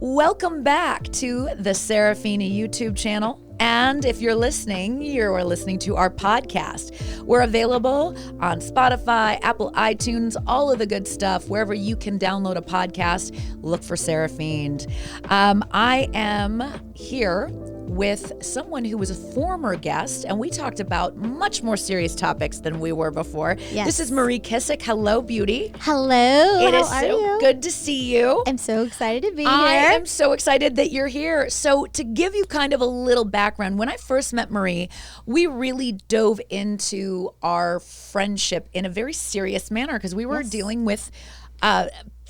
Welcome back to the Seraphine YouTube channel. And if you're listening to our podcast. We're available on Spotify, Apple iTunes, all of the good stuff. Wherever you can download a podcast, look for Seraphiend. I am here with someone who was a former guest, and we talked about much more serious topics than we were before. Yes. This is Marie Kissick. Hello, beauty. Hello. It is so good to see you. I'm so excited to be here. I am so excited that you're here. So to give you kind of a little background, when I first met Marie, we really dove into our friendship in a very serious manner because we were dealing with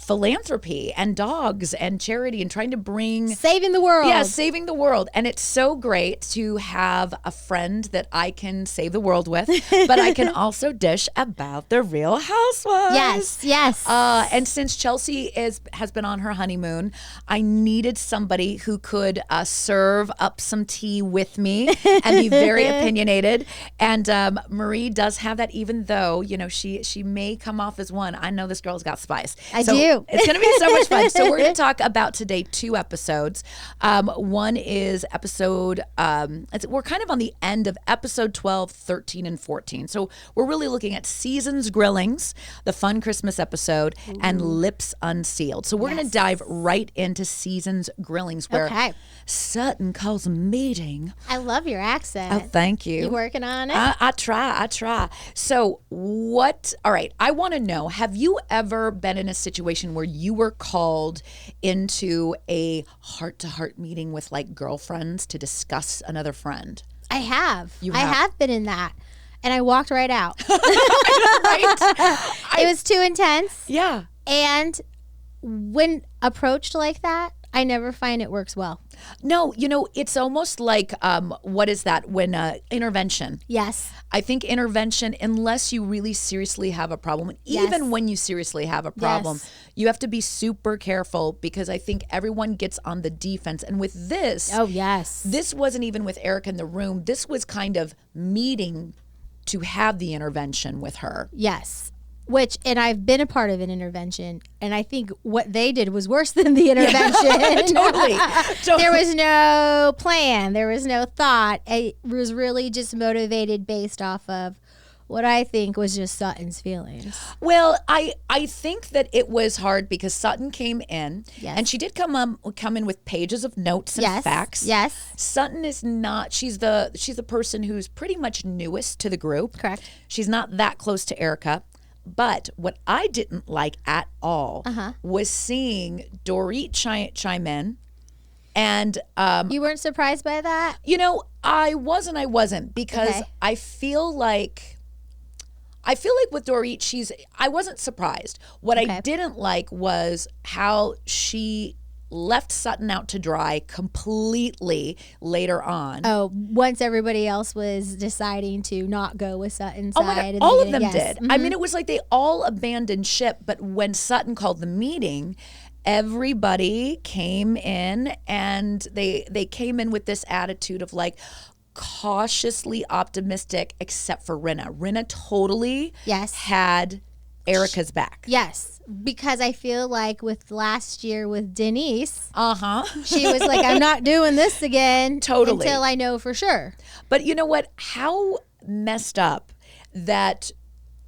philanthropy and dogs and charity and trying to bring saving the world. Yeah, saving the world. And it's so great to have a friend that I can save the world with, but I can also dish about the Real Housewives. Yes. And since Chelsea has been on her honeymoon, I needed somebody who could serve up some tea with me and be very opinionated. And Marie does have that, even though, you know, she may come off as one. I know this girl's got spice. I do. It's going to be so much fun. So we're going to talk about today 2 episodes. One is episode, we're kind of on the end of episode 12, 13, and 14. So we're really looking at Seasons Grillings, the fun Christmas episode, and Lips Unsealed. So we're going to dive right into Seasons Grillings, where Sutton calls a meeting. I love your accent. Oh, thank you. You working on it? I try. So all right, I want to know, have you ever been in a situation where you were called into a heart-to-heart meeting with like girlfriends to discuss another friend? I have. You I have been in that. And I walked right out. Right? It was too intense. Yeah. And when approached like that, I never find it works well. No, you know, it's almost like, what is that? When intervention. Yes. I think intervention, unless you really seriously have a problem, and even when you seriously have a problem, you have to be super careful because I think everyone gets on the defense. And with this, this wasn't even with Erica in the room. This was kind of meeting to have the intervention with her. Yes. And I've been a part of an intervention, and I think what they did was worse than the intervention. Totally. There was no plan. There was no thought. It was really just motivated based off of what I think was just Sutton's feelings. Well, I think that it was hard because Sutton came in, and she did come in with pages of notes and facts. Yes. Sutton is not. She's the person who's pretty much newest to the group. Correct. She's not that close to Erica. But what I didn't like at all was seeing Dorit chime in. And you weren't surprised by that? You know, I wasn't because I feel like with Dorit, I wasn't surprised. What I didn't like was how she left Sutton out to dry completely later on. Oh, once everybody else was deciding to not go with Sutton's side. All of them did. I mean, it was like they all abandoned ship, but when Sutton called the meeting, everybody came in and they came in with this attitude of like cautiously optimistic, except for Rinna. Rinna totally had Erica's back. Yes, because I feel like with last year with Denise, she was like, I'm not doing this again totally until I know for sure. But you know what? How messed up that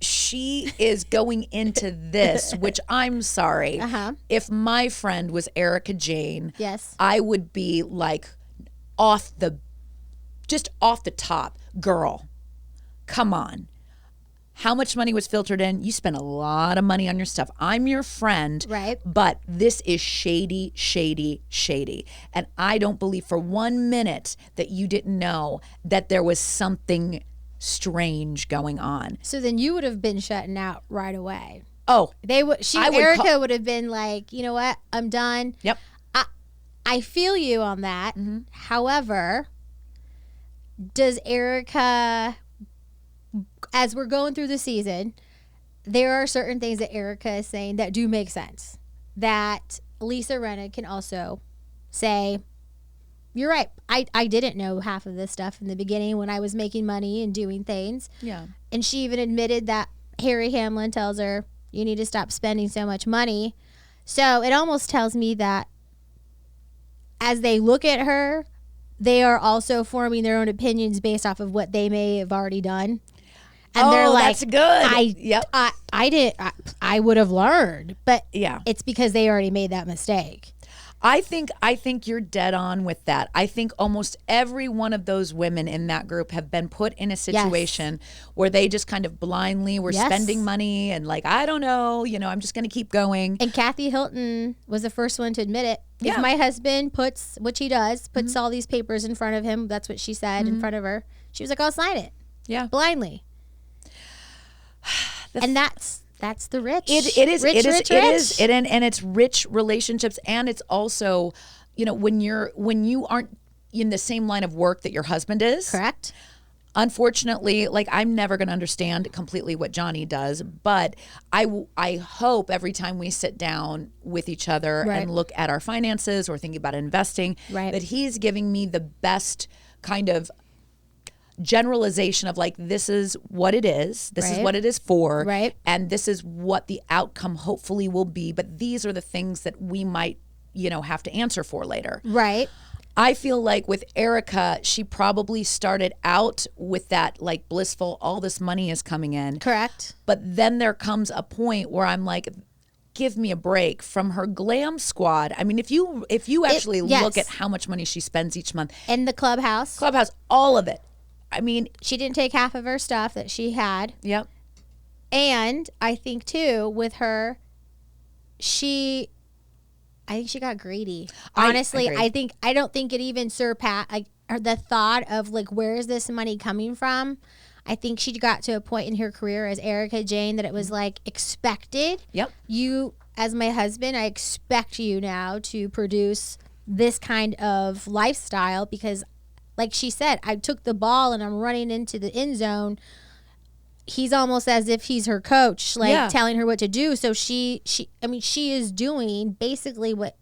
she is going into this, which I'm sorry. If my friend was Erica Jane, I would be like off the top. Girl, come on. How much money was filtered in? You spent a lot of money on your stuff. I'm your friend. Right. But this is shady, shady, shady. And I don't believe for 1 minute that you didn't know that there was something strange going on. So then you would have been shutting out right away. Oh. Erica would have been like, you know what? I'm done. Yep. I feel you on that. However, does Erica, as we're going through the season, there are certain things that Erica is saying that do make sense. That Lisa Rinna can also say, you're right. I didn't know half of this stuff in the beginning when I was making money and doing things. Yeah. And she even admitted that Harry Hamlin tells her, you need to stop spending so much money. So it almost tells me that as they look at her, they are also forming their own opinions based off of what they may have already done. And they're like, that's good. I would have learned, but Yeah. it's because they already made that mistake. I think you're dead on with that. I think almost every one of those women in that group have been put in a situation where they just kind of blindly were spending money and like, I don't know, I'm just going to keep going. And Kathy Hilton was the first one to admit it. Yeah. If my husband puts, which he does, puts all these papers in front of him, that's what she said in front of her. She was like, I'll sign it. Yeah. Blindly. And that's the rich. It is. Rich. And it's rich relationships, and it's also, when you aren't in the same line of work that your husband is. Correct. Unfortunately, like, I'm never going to understand completely what Johnny does, but I hope every time we sit down with each other and look at our finances or thinking about investing, that he's giving me the best kind of generalization of like, this is what it is, this is what it is for, and this is what the outcome hopefully will be, but these are the things that we might have to answer for later. I feel like with Erica, she probably started out with that like blissful, all this money is coming in, correct, but then there comes a point where I'm like, give me a break from her glam squad. I mean, if you actually look at how much money she spends each month in the clubhouse, all of it. I mean, she didn't take half of her stuff that she had. Yep. And I think too with her, I think she got greedy. Honestly, I don't think it even surpassed like the thought of like, where is this money coming from? I think she got to a point in her career as Erica Jane that it was like expected. Yep. You, as my husband, I expect you now to produce this kind of lifestyle because, like she said, I took the ball and I'm running into the end zone. He's almost as if he's her coach, like telling her what to do. So she is doing basically what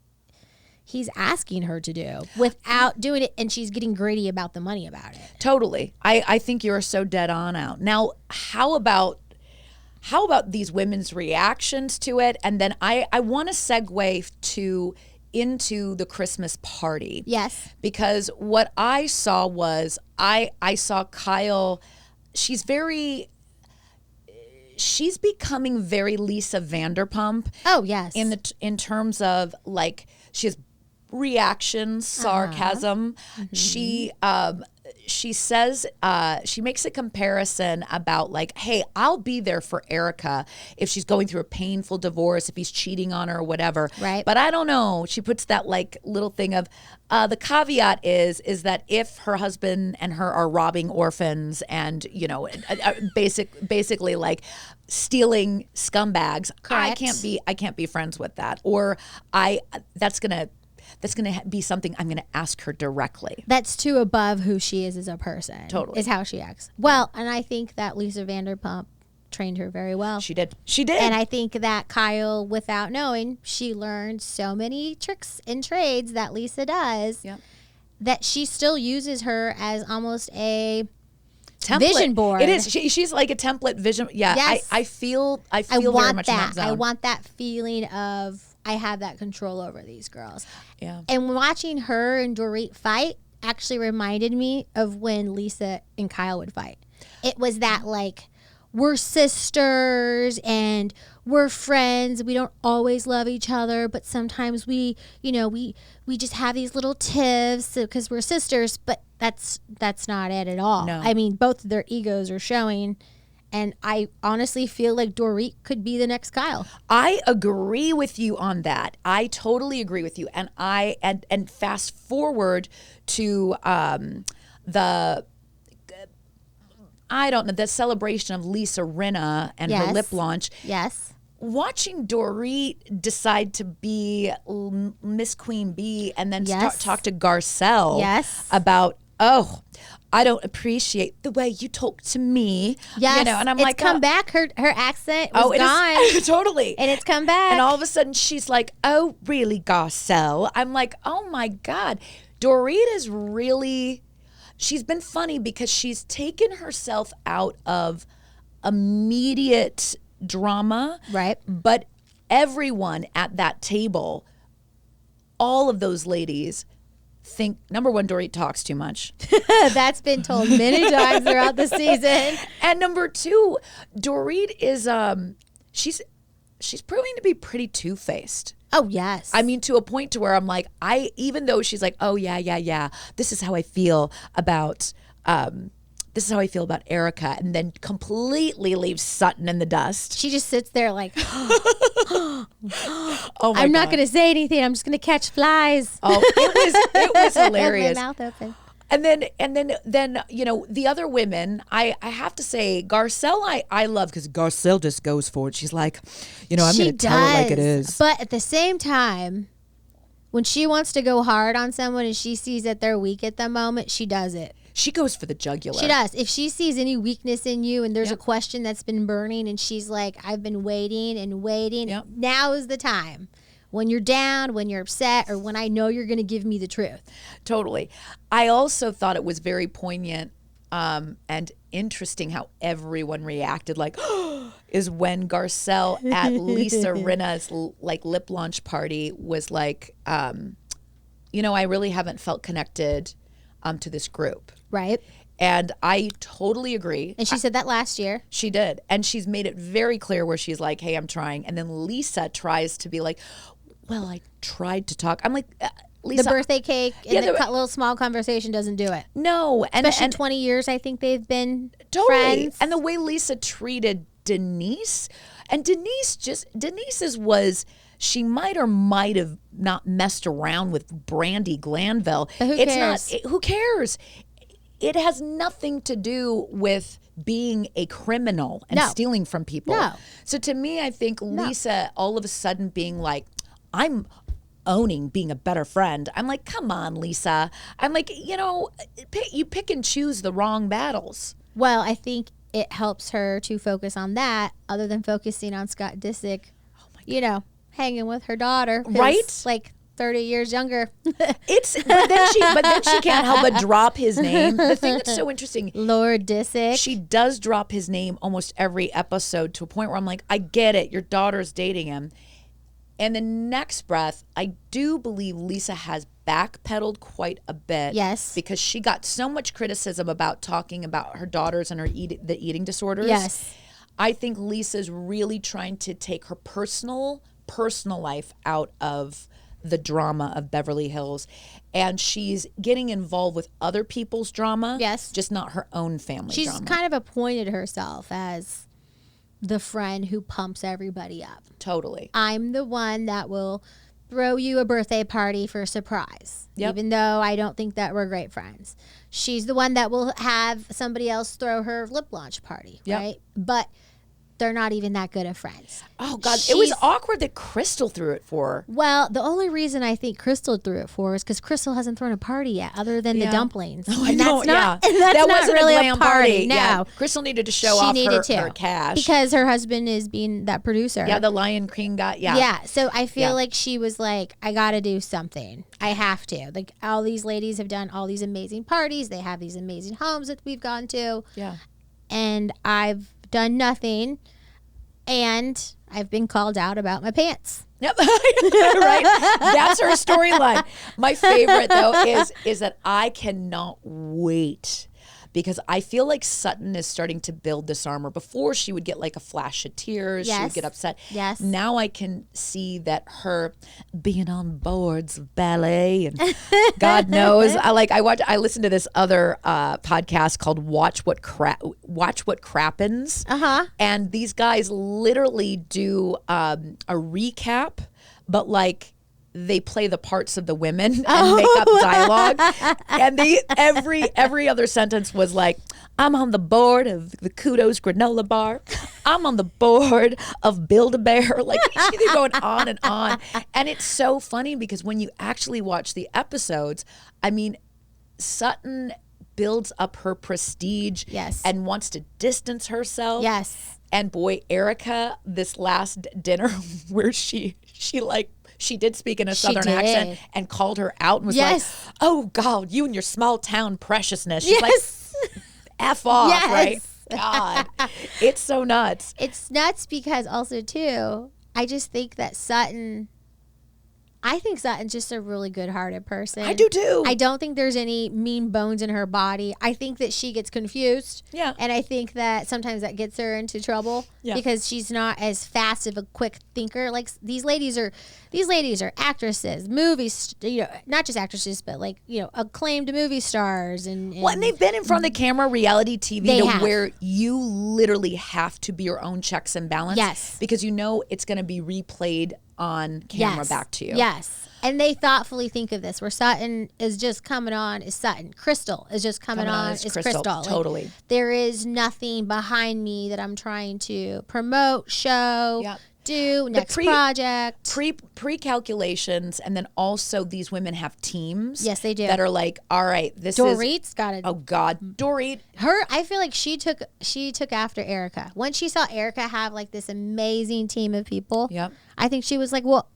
he's asking her to do without doing it. And she's getting greedy about the money about it. Totally. I think you're so dead on out. Now, how about these women's reactions to it? And then I want to segue into the Christmas party. Yes. Because what I saw was I saw Kyle, she's becoming very Lisa Vanderpump. Oh, yes. In terms of like, she has reactions, sarcasm. She says, she makes a comparison about like, hey, I'll be there for Erica if she's going through a painful divorce, if he's cheating on her or whatever. Right. But I don't know. She puts that like little thing of, the caveat is that if her husband and her are robbing orphans and, basically like stealing scumbags, correct, I can't be friends with that. Or that's going to be something I'm going to ask her directly. That's too above who she is as a person. Totally. Is how she acts. Well, and I think that Lisa Vanderpump trained her very well. She did. And I think that Kyle, without knowing, she learned so many tricks and trades that Lisa does that she still uses her as almost a template. Vision board. It is. She's like a template vision. Yeah. Yes. I feel very much in that zone. I want that feeling of I have that control over these girls. Yeah. And watching her and Dorit fight actually reminded me of when Lisa and Kyle would fight. It was that like, we're sisters and we're friends. We don't always love each other, but sometimes we just have these little tiffs because we're sisters, but that's not it at all. No. I mean, both of their egos are showing. And I honestly feel like Dorit could be the next Kyle. I agree with you on that. I totally agree with you. And and fast forward to the celebration of Lisa Rinna and her lip launch. Yes. Watching Dorit decide to be Miss Queen Bee and then talk to Garcelle about, I don't appreciate the way you talk to me. Yes. And I'm it's like, come back. Her accent was gone. Totally. And it's come back. And all of a sudden she's like, oh, really, Garcelle? I'm like, oh my God. Dorit is really, she's been funny because she's taken herself out of immediate drama. Right. But everyone at that table, all of those ladies think, number one, Dorit talks too much. That's been told many times throughout the season. And number two, Dorit is she's proving to be pretty two-faced. Oh, yes. I mean, to a point to where I'm like, even though she's like, oh yeah, this is how I feel about Erica, and then completely leaves Sutton in the dust. She just sits there like, oh my I'm not God. going to say anything. I'm just going to catch flies. Oh, it was hilarious. My mouth open. And then you know, the other women, I have to say, Garcelle I love, because Garcelle just goes for it. She's like, you know, I'm going to tell it like it is. But at the same time, when she wants to go hard on someone and she sees that they're weak at the moment, she does it. She goes for the jugular. She does. If she sees any weakness in you and there's Yep. a question that's been burning and she's like, I've been waiting and waiting. Yep. Now is the time. When you're down, when you're upset, or when I know you're going to give me the truth. Totally. I also thought it was very poignant and interesting how everyone reacted, like, is when Garcelle at Lisa Rinna's like lip launch party was like, you know, I really haven't felt connected to this group. Right. And I totally agree. And she said that last year. She did. And she's made it very clear where she's like, hey, I'm trying. And then Lisa tries to be like, well, I tried to talk. I'm like, Lisa. The birthday cake and Yeah, the little small conversation doesn't do it. No. Especially and 20 years, I think they've been totally. friends. And the way Lisa treated Denise, and Denise's was, she might or might have not messed around with Brandi Glanville. But who cares? Who cares? It has nothing to do with being a criminal and stealing from people. No. So to me, I think Lisa all of a sudden being like, I'm owning being a better friend. I'm like, come on, Lisa. I'm like, you know, you pick and choose the wrong battles. Well, I think it helps her to focus on that other than focusing on Scott Disick, you know, hanging with her daughter. Who's Right? like 30 years younger. But then she can't help but drop his name. The thing that's so interesting, Lord Disick. she does drop his name almost every episode to a point where I'm like, I get it. Your daughter's dating him. And the next breath, I do believe Lisa has backpedaled quite a bit. Yes. Because she got so much criticism about talking about her daughters and the eating disorders. Yes. I think Lisa's really trying to take her personal life out of the drama of Beverly Hills. And she's getting involved with other people's drama. Yes. Just not her own family She's drama. kind of appointed herself as the friend who pumps everybody up. Totally. I'm the one that will throw you a birthday party for a surprise, even though I don't think that we're great friends. She's the one that will have somebody else throw her lip launch party, right? But they're not even that good of friends. Oh, God. It was awkward that Crystal threw it for her. Well, the only reason I think Crystal threw it for her is because Crystal hasn't thrown a party yet other than the dumplings. Oh, I and know, that's not, and that's that not wasn't really a glam party. No. Yeah. Crystal needed to show off her cash. Because her husband is being that producer. Yeah, the Lion King guy. Yeah. Yeah. So I feel like she was like, I got to do something. I have to. Like, all these ladies have done all these amazing parties. They have these amazing homes that we've gone to. Yeah. And I've done nothing. And I've been called out about my pants. Yep. Right. That's her storyline. My favorite though is that I cannot wait, because I feel like Sutton is starting to build this armor. Before, she would get like a flash of tears. She would get upset. Yes. Now I can see that her being on boards of ballet and God knows. I listened to this other podcast called Watch What Crappens. Uh-huh. And these guys literally do a recap, but like they play the parts of the women and make up dialogue. And every other sentence was like, I'm on the board of the Kudos granola bar. I'm on the board of Build-A-Bear. Like, they're going on and on. And it's so funny because when you actually watch the episodes, I mean, Sutton builds up her prestige and wants to distance herself. Yes. And boy, Erica, this last dinner where she did speak in a Southern accent and called her out and was like, oh, God, you and your small town preciousness. She's like, F off, right? God, it's so nuts. It's nuts because also, too, I just think that Sutton I think Sutton's just a really good-hearted person. I do too. I don't think there's any mean bones in her body. I think that she gets confused. Yeah. And I think that sometimes that gets her into trouble because she's not as fast of a quick thinker. Like these ladies are actresses, movies, not just actresses, but like, acclaimed movie stars and they've been in front of the camera, reality TV, where you literally have to be your own checks and balance. Yes. Because it's going to be replayed on camera back to you. Yes. And they thoughtfully think of this. Where Sutton is just coming on is Sutton. Crystal is just coming on is Crystal. Totally. Like, there is nothing behind me that I'm trying to promote, show, do, next project. Pre-calculations, and then also these women have teams. Yes, they do. That are like, all right, this Dorit's got it. Oh God, Dorit. I feel like she took after Erica. When she saw Erica have like this amazing team of people, I think she was like, well,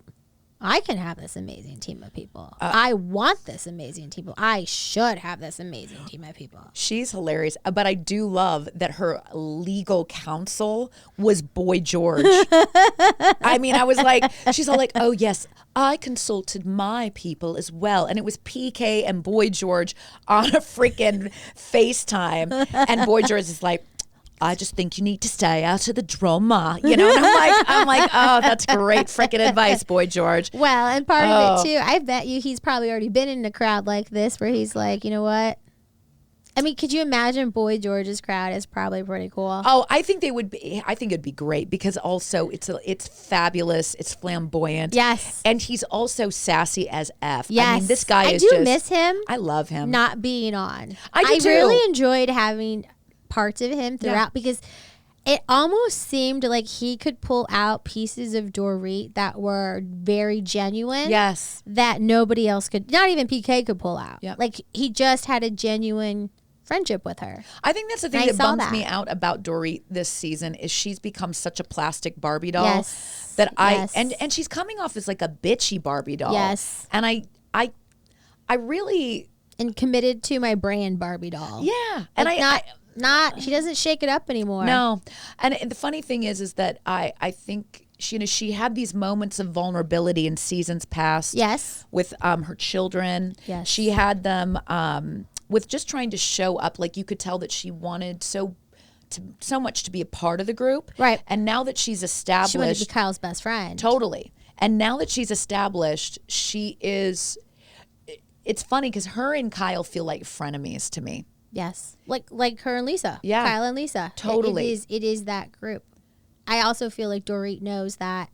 I can have this amazing team of people. I want this amazing team. I should have this amazing team of people. She's hilarious. But I do love that her legal counsel was Boy George. I mean, I was like, she's all like, oh, yes, I consulted my people as well. And it was PK and Boy George on a freaking FaceTime. And Boy George is like, I just think you need to stay out of the drama, And I'm like, oh, that's great freaking advice, Boy George. Well, and part of it too, I bet you he's probably already been in a crowd like this where he's like, you know what? I mean, could you imagine Boy George's crowd is probably pretty cool. Oh, I think it'd be great because also it's fabulous, it's flamboyant. Yes. And he's also sassy as F. Yes. I mean, this guy I do miss him. I love him. Not being on. I do too. Really enjoyed having parts of him throughout because it almost seemed like he could pull out pieces of Dorit that were very genuine. Yes. That nobody else could, not even PK could pull out. Yep. Like he just had a genuine friendship with her. I think that's the thing that bums me out about Dorit this season is she's become such a plastic Barbie doll. Yes. That and she's coming off as like a bitchy Barbie doll. Yes. And I really and committed to my brand Barbie doll. Yeah. Like and she doesn't shake it up anymore. No. And the funny thing is that I think she had these moments of vulnerability in seasons past. Yes. With her children. Yes. She had them with just trying to show up. Like you could tell that she wanted so much to be a part of the group. Right. And now that she's established. She wanted to be Kyle's best friend. Totally. And now that she's established, she is. It's funny because her and Kyle feel like frenemies to me. Yes. Like her and Lisa. Yeah. Kyle and Lisa. Totally. It is that group. I also feel like Dorit knows that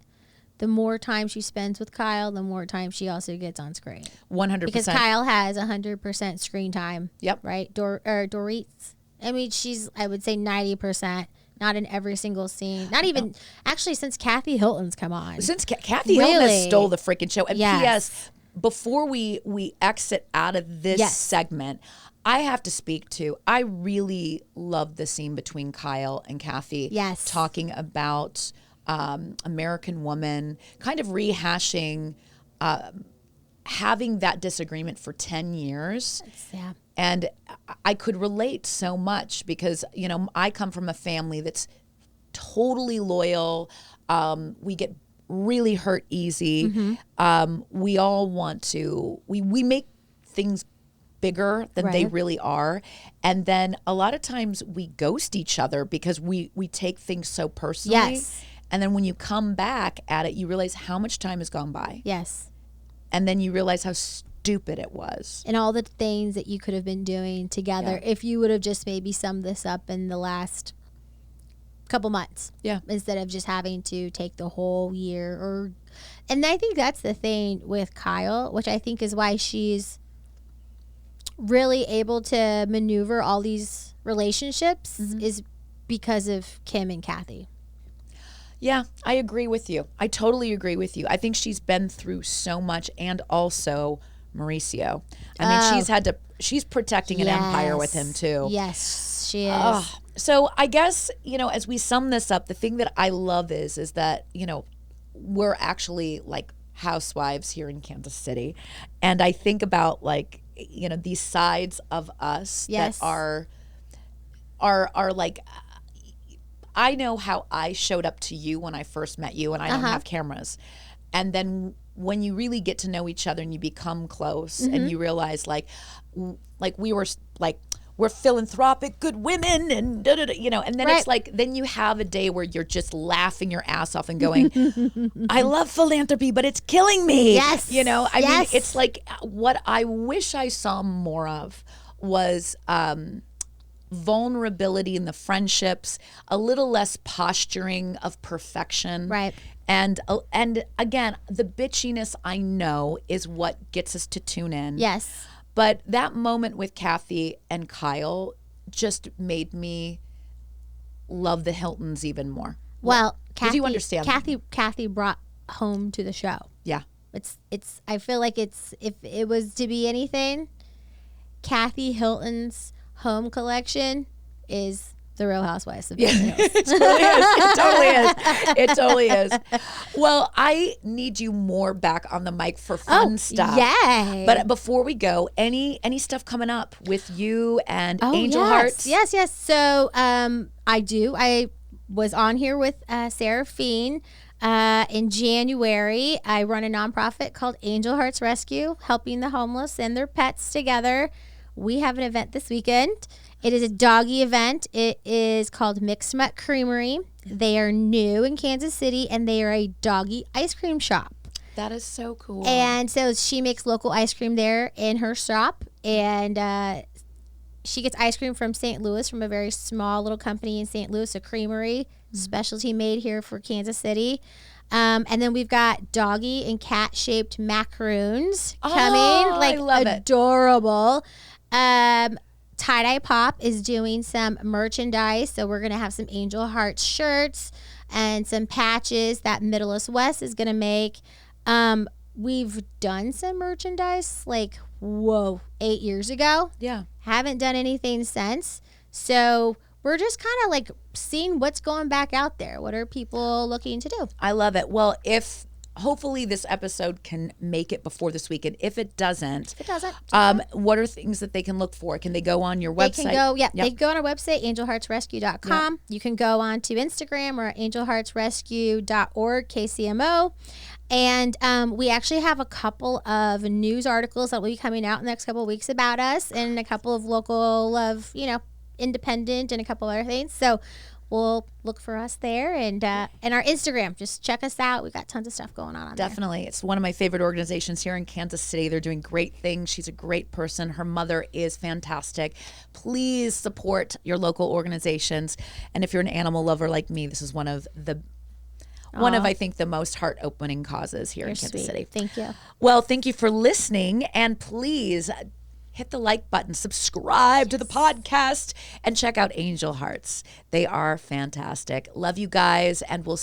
the more time she spends with Kyle, the more time she also gets on screen. 100%. Because Kyle has 100% screen time. Yep. Right? Dorit's, I mean, she's, I would say 90%. Not in every single scene. Not even, actually, since Kathy Hilton's come on. Since Kathy Hilton has stole the freaking show. And P.S., before we exit out of this segment, I have to speak to, I really love the scene between Kyle and Kathy. Yes. Talking about American Woman, kind of rehashing having that disagreement for 10 years. Yeah. And I could relate so much because, I come from a family that's totally loyal. We get really hurt easy. Mm-hmm. We all want to, we make things bigger than they really are. And then a lot of times we ghost each other because we take things so personally. Yes. And then when you come back at it, you realize how much time has gone by. Yes. And then you realize how stupid it was. And all the things that you could have been doing together if you would have just maybe summed this up in the last couple months. Yeah. Instead of just having to take the whole year. And I think that's the thing with Kyle, which I think is why she's really able to maneuver all these relationships is because of Kim and Kathy. Yeah, I agree with you. I totally agree with you. I think she's been through so much, and also Mauricio. I mean, she's protecting an empire with him too. Yes, she is. So I guess, as we sum this up, the thing that I love is that, we're actually like housewives here in Kansas City. And I think about these sides of us that are like, I know how I showed up to you when I first met you, and I don't have cameras. And then when you really get to know each other and you become close and you realize like we were like, we're philanthropic, good women, and you know, and then it's like, then you have a day where you're just laughing your ass off and going, I love philanthropy, but it's killing me. Yes. You know, I mean, it's like what I wish I saw more of was vulnerability in the friendships, a little less posturing of perfection. Right. And again, the bitchiness I know is what gets us to tune in. Yes. But that moment with Kathy and Kyle just made me love the Hiltons even more. Well, Did you understand? Kathy brought home to the show. Yeah. It's. I feel like it's, if it was to be anything, Kathy Hilton's home collection is the Real Housewives of Beverly Hills. It totally is. It totally is. It totally is. Well, I need you more back on the mic for fun stuff. Yay. But before we go, any stuff coming up with you and Angel Hearts? Yes. So I do. I was on here with Seraphine in January. I run a nonprofit called Angel Hearts Rescue, helping the homeless and their pets together. We have an event this weekend. It is a doggy event. It is called Mixed Mutt Creamery. They are new in Kansas City, and they are a doggy ice cream shop. That is so cool. And so she makes local ice cream there in her shop, and she gets ice cream from St. Louis, from a very small little company in St. Louis, a creamery, specialty made here for Kansas City. And then we've got doggy and cat-shaped macaroons coming. Like, I love adorable. Tie-Dye Pop is doing some merchandise, so we're going to have some Angel Hearts shirts and some patches that Middleist West is going to make. We've done some merchandise like, 8 years ago. Yeah. Haven't done anything since. So we're just kind of like seeing what's going back out there. What are people looking to do? I love it. Well, hopefully this episode can make it before this weekend. If it doesn't, what are things that they can look for? Can they go on your website? They can go on our website, angelheartsrescue.com. Yep. You can go on to Instagram or angelheartsrescue.org, KCMO. And we actually have a couple of news articles that will be coming out in the next couple of weeks about us, and a couple of local independent and a couple other things. So we'll look for us there, and our Instagram. Just check us out. We've got tons of stuff going on Definitely. there. It's one of my favorite organizations here in Kansas City. They're doing great things. She's a great person. Her mother is fantastic. Please support your local organizations. And if you're an animal lover like me, this is one of I think the most heart-opening causes here in Kansas City. Thank you. Well, thank you for listening, and please hit the like button, subscribe to the podcast, and check out Angel Hearts. They are fantastic. Love you guys, and we'll